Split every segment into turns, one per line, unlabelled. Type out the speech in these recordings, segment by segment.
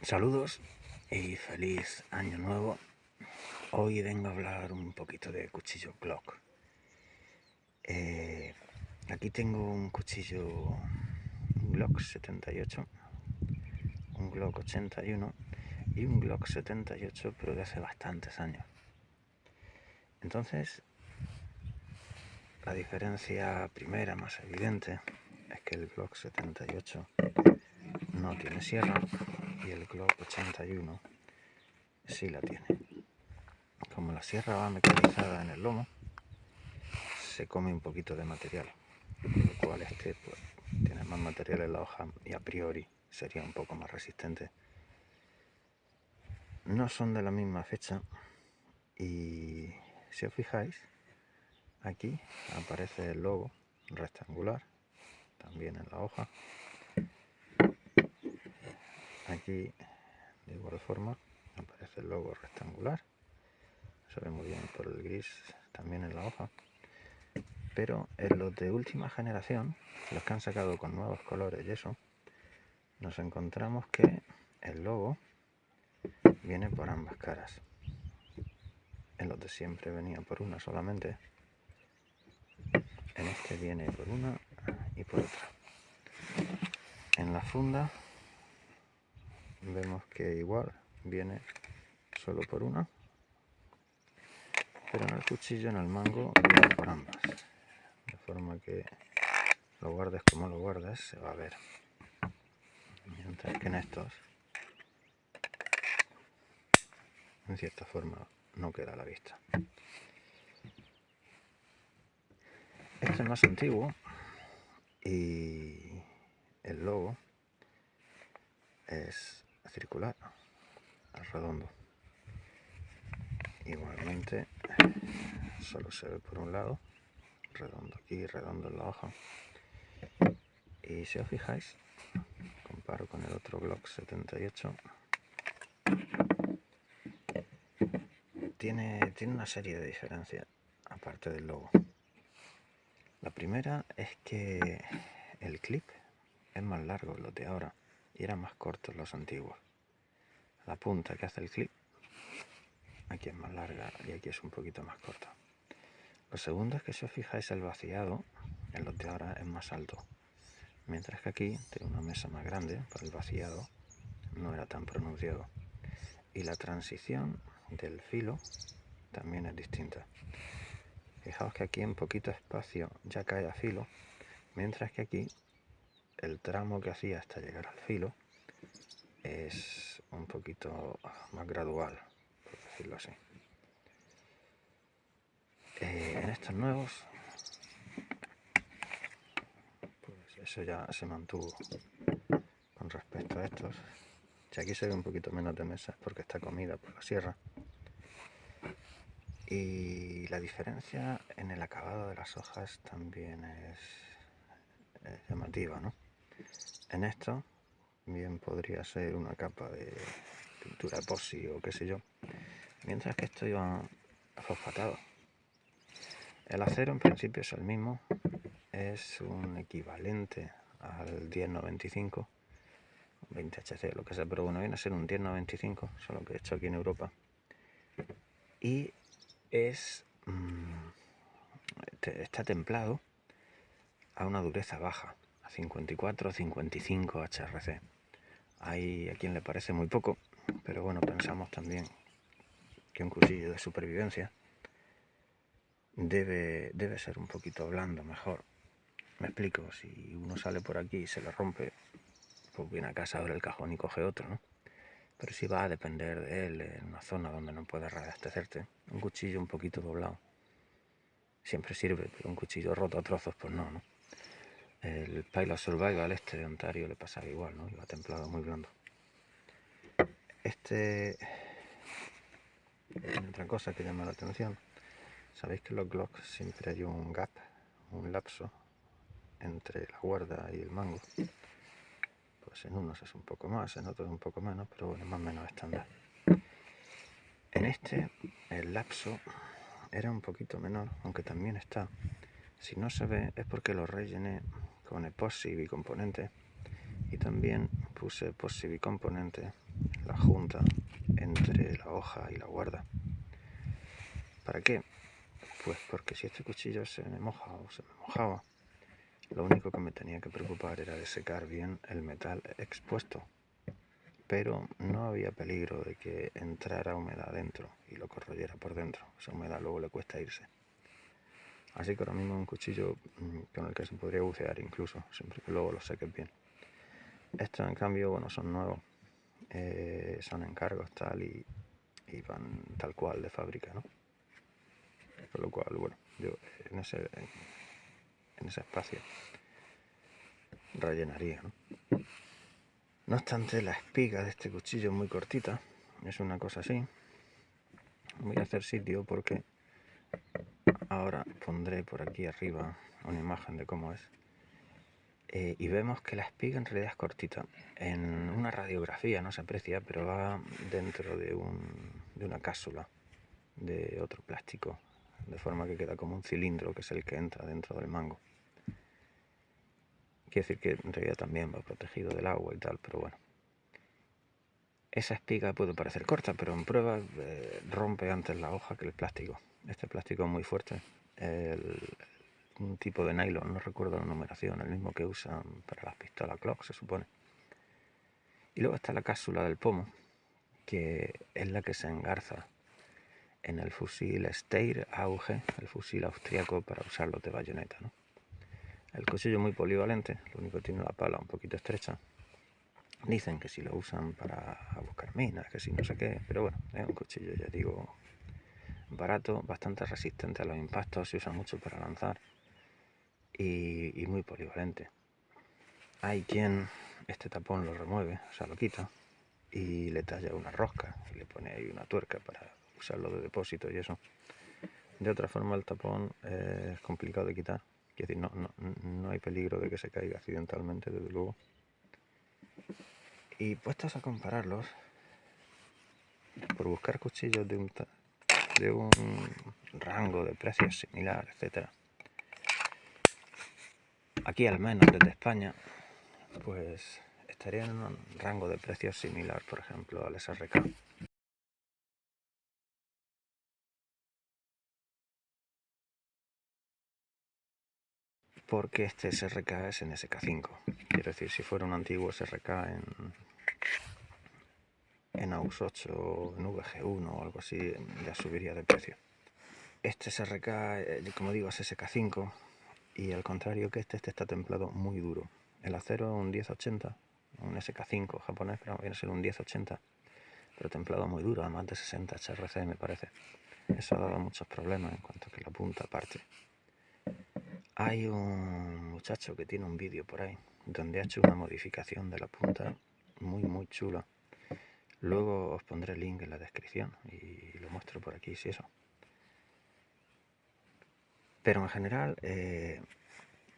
Saludos y feliz año nuevo. Hoy vengo a hablar un poquito de cuchillo Glock. Aquí tengo un cuchillo, un Glock 78, un Glock 81 y un Glock 78, pero de hace bastantes años. Entonces, la diferencia primera, más evidente, es que el Glock 78 no tiene sierra y el Glock 81 sí la tiene. Como la sierra va mecanizada en el lomo, se come un poquito de material, con lo cual pues, tiene más material en la hoja y a priori sería un poco más resistente. No son de la misma fecha y si os fijáis, aquí aparece el logo rectangular, también en la hoja. Aquí de igual forma aparece el logo rectangular, se ve muy bien por el gris también en la hoja. Pero en los de última generación, los que han sacado con nuevos colores y eso, nos encontramos que el logo viene por ambas caras. En los de siempre venía por una solamente. En este viene por una y por otra. En la funda vemos que igual viene solo por una, pero en el cuchillo, en el mango, viene por ambas. De forma que lo guardes como lo guardes, se va a ver. Mientras que en estos, en cierta forma, no queda a la vista. Este es más antiguo y el logo es circular, es redondo. Igualmente, solo se ve por un lado, redondo aquí, redondo en la hoja. Y si os fijáis, comparo con el otro Glock 78, tiene una serie de diferencias, aparte del logo. La primera es que el clip es más largo, los de ahora, y eran más cortos los antiguos. La punta que hace el clip, aquí es más larga y aquí es un poquito más corta. Lo segundo es que si os fijáis, el vaciado en los de ahora es más alto, mientras que aquí tiene una mesa más grande para el vaciado, no era tan pronunciado. Y la transición del filo también es distinta. Fijaos que aquí en poquito espacio ya cae a filo, mientras que aquí el tramo que hacía hasta llegar al filo es un poquito más gradual, por decirlo así. En estos nuevos, pues eso ya se mantuvo con respecto a estos. Si aquí se ve un poquito menos de mesa porque está comida por la sierra. Y la diferencia en el acabado de las hojas también es llamativa, ¿no? En esto bien podría ser una capa de pintura epoxi o qué sé yo, mientras que esto iba fosfatado. El acero en principio es el mismo, es un equivalente al 1095, 20HC, lo que sea, pero bueno, viene a ser un 1095, solo que hecho aquí en Europa. Y está templado a una dureza baja, a 54 o 55 HRC. Hay a quien le parece muy poco, pero bueno, pensamos también que un cuchillo de supervivencia debe ser un poquito blando, mejor. Me explico, si uno sale por aquí y se le rompe, pues viene a casa, abre el cajón y coge otro, ¿no? Pero si va a depender de él en una zona donde no puedes reabastecerte, un cuchillo un poquito doblado siempre sirve, pero un cuchillo roto a trozos, pues no, ¿no? El Pilot Survival este de Ontario le pasaba igual, ¿no? Iba templado, muy blando. Otra cosa que llama la atención, sabéis que en los Glock siempre hay un gap, un lapso entre la guarda y el mango. Pues en unos es un poco más, en otros un poco menos, pero bueno, más o menos estándar. En este el lapso era un poquito menor, aunque también está. Si no se ve es porque lo rellené con epoxi bicomponente y también puse epoxi bicomponente la junta entre la hoja y la guarda. ¿Para qué? Pues porque si este cuchillo se me moja o se me mojaba, lo único que me tenía que preocupar era de secar bien el metal expuesto, pero no había peligro de que entrara humedad dentro y lo corroyera por dentro. Esa humedad luego le cuesta irse. Así que ahora mismo es un cuchillo con el que se podría bucear incluso, siempre que luego lo seques bien. Estos en cambio, bueno, son nuevos, son encargos tal y van tal cual de fábrica, ¿no? Por lo cual, bueno, yo en ese espacio rellenaría, ¿no? No obstante, la espiga de este cuchillo es muy cortita, es una cosa así. Voy a hacer sitio porque ahora pondré por aquí arriba una imagen de cómo es. Y vemos que la espiga en realidad es cortita. En una radiografía no se aprecia, pero va dentro de una cápsula de otro plástico, de forma que queda como un cilindro que es el que entra dentro del mango. Quiere decir que en realidad también va protegido del agua y tal, pero bueno. Esa espiga puede parecer corta, pero en prueba rompe antes la hoja que el plástico. Este plástico es muy fuerte. Un tipo de nylon, no recuerdo la numeración, el mismo que usan para las pistolas Glock, se supone. Y luego está la cápsula del pomo, que es la que se engarza en el fusil Steyr AUG, el fusil austriaco para usarlo de bayoneta, ¿no? El cuchillo es muy polivalente, lo único que tiene la pala un poquito estrecha. Dicen que si lo usan para buscar minas, que si no sé qué, pero bueno, es un cuchillo, ya digo, barato, bastante resistente a los impactos, se usa mucho para lanzar y muy polivalente. Hay quien este tapón lo remueve, o sea, lo quita y le talla una rosca y le pone ahí una tuerca para usarlo de depósito y eso. De otra forma el tapón es complicado de quitar, es decir, no hay peligro de que se caiga accidentalmente, desde luego. Y puestos a compararlos, por buscar cuchillos de un rango de precios similar, etcétera, aquí al menos desde España, pues estaría en un rango de precios similar, por ejemplo, al SRK. Porque este SRK es en SK5. Quiero decir, si fuera un antiguo SRK en AUS 8, en VG1 o algo así, ya subiría de precio. Este SRK, como digo, es SK5 y al contrario que este está templado muy duro. El acero es un 1080, un SK5 japonés, pero viene a ser un 1080, pero templado muy duro, a más de 60 HRC me parece. Eso ha dado muchos problemas en cuanto a que la punta parte. Hay un muchacho que tiene un vídeo por ahí donde ha hecho una modificación de la punta muy chula. Luego os pondré el link en la descripción y lo muestro por aquí si eso. Pero en general,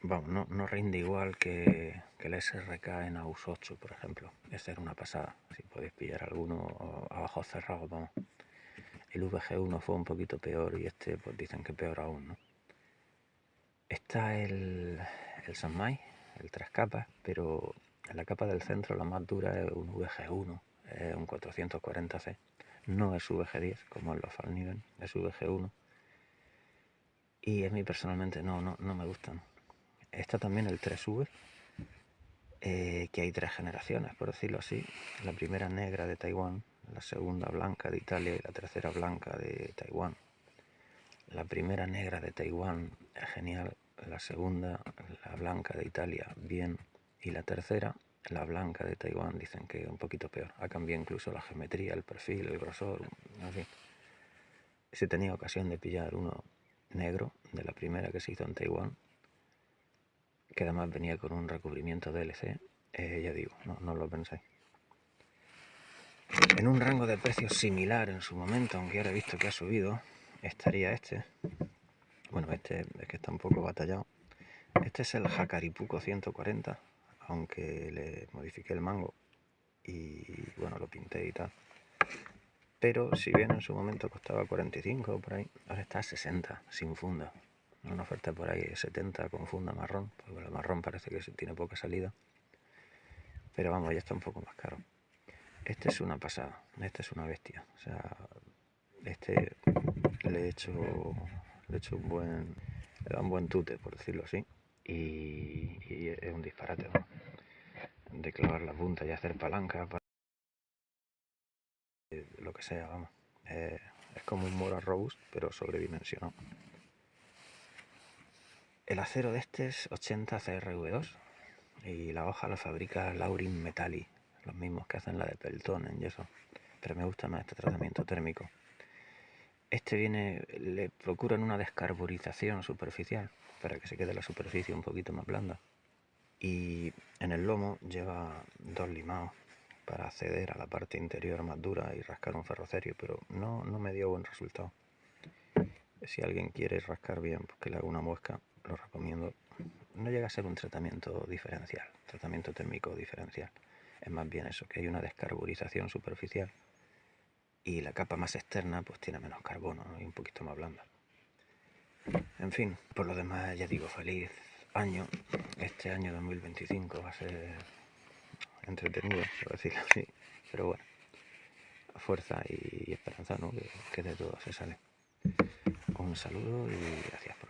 vamos, no rinde igual que el SRK en AUS 8, por ejemplo. Esta era una pasada. Si podéis pillar alguno a ojos cerrados, vamos. El VG1 fue un poquito peor y este pues dicen que peor aún, ¿no? Está el Sanmai, el 3 capas, pero en la capa del centro la más dura es un VG1, es un 440C. No es VG10 como en los Fallkniven, es VG1. Y a mí personalmente no me gustan. Está también el 3V, que hay 3 generaciones, por decirlo así. La primera negra de Taiwán, la segunda blanca de Italia y la tercera blanca de Taiwán. La primera negra de Taiwán es genial, la segunda, la blanca de Italia, bien, y la tercera, la blanca de Taiwán, dicen que un poquito peor. Ha cambiado incluso la geometría, el perfil, el grosor, en fin. Si tenía ocasión de pillar uno negro, de la primera que se hizo en Taiwán, que además venía con un recubrimiento DLC, ya digo, no lo pensáis. En un rango de precios similar en su momento, aunque ahora he visto que ha subido, estaría este. Bueno, este es que está un poco batallado. Este es el Hakaripuko 140, aunque le modifiqué el mango y bueno, lo pinté y tal. Pero si bien en su momento costaba 45 por ahí, ahora está a 60 sin funda. Una oferta por ahí 70 con funda marrón, porque el marrón parece que tiene poca salida. Pero vamos, ya está un poco más caro. Este es una pasada, este es una bestia. O sea, este le he hecho un buen, le da un buen tute, por decirlo así. Y es un disparate, ¿no? De clavar la punta y hacer palanca, lo que sea, vamos. Es como un Mora Robust, pero sobredimensionado. El acero de este es 80 CRV2 y la hoja la fabrica Laurin Metalli, los mismos que hacen la de Peltonen y eso. Pero me gusta más este tratamiento térmico. Este le procuran una descarburización superficial para que se quede la superficie un poquito más blanda. Y en el lomo lleva 2 limados para acceder a la parte interior más dura y rascar un ferrocerio, pero no me dio buen resultado. Si alguien quiere rascar bien, pues que le haga una muesca, lo recomiendo. No llega a ser un tratamiento diferencial, tratamiento térmico diferencial. Es más bien eso, que hay una descarburización superficial y la capa más externa pues tiene menos carbono, ¿no? Y un poquito más blanda. En fin, por lo demás ya digo, feliz año. Este año 2025 va a ser entretenido, por decirlo así. Pero bueno, fuerza y esperanza, ¿no? Que de todo se sale. Un saludo y gracias por